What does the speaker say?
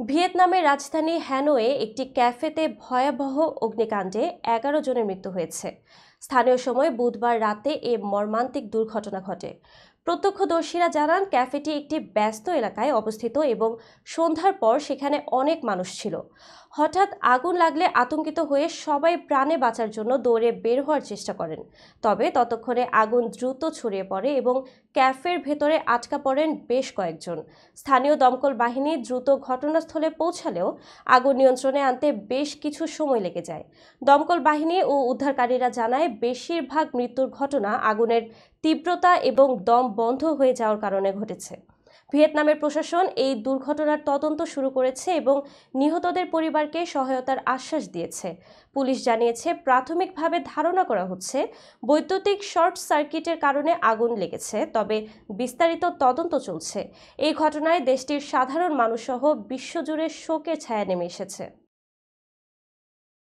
ভিয়েতনামের রাজধানী হ্যানয়ে একটি ক্যাফেতে ভয়াবহ অগ্নিকাণ্ডে 11 জনের মৃত্যু হয়েছে। স্থানীয় সময় বুধবার রাতে এ মর্মান্তিক দুর্ঘটনা ঘটে। প্রত্যক্ষদর্শীরা জানান, ক্যাফেটি একটি ব্যস্ত এলাকায় অবস্থিত এবং সন্ধ্যার পর সেখানে অনেক মানুষ ছিল। হঠাৎ আগুন লাগলে আতঙ্কিত হয়ে সবাই প্রাণে বাঁচার জন্য দৌড়ে বের হওয়ার চেষ্টা করেন। তবে ততক্ষণে আগুন দ্রুত ছড়িয়ে পড়ে এবং ক্যাফের ভেতরে আটকা পড়েন বেশ কয়েকজন। স্থানীয় দমকল বাহিনী দ্রুত ঘটনাস্থলে পৌঁছালেও আগুন নিয়ন্ত্রণে আনতে বেশ কিছু সময় লেগে যায়। দমকল বাহিনী ও উদ্ধারকারীরা জানায়, বেশিরভাগ মৃত্যুর ঘটনা আগুনের তীব্রতা এবং দম বন্ধ হয়ে যাওয়ার কারণে ঘটেছে। ভিয়েতনামের প্রশাসন এই দুর্ঘটনার তদন্ত শুরু করেছে এবং নিহতদের পরিবারকে সহায়তার আশ্বাস দিয়েছে। পুলিশ জানিয়েছে, প্রাথমিকভাবে ধারণা করা হচ্ছে বৈদ্যুতিক শর্ট সার্কিটের কারণে আগুন লেগেছে, তবে বিস্তারিত তদন্ত চলছে। এই ঘটনায় দেশটির সাধারণ মানুষসহ বিশ্বজুড়ে শোকের ছায়া নেমে এসেছে।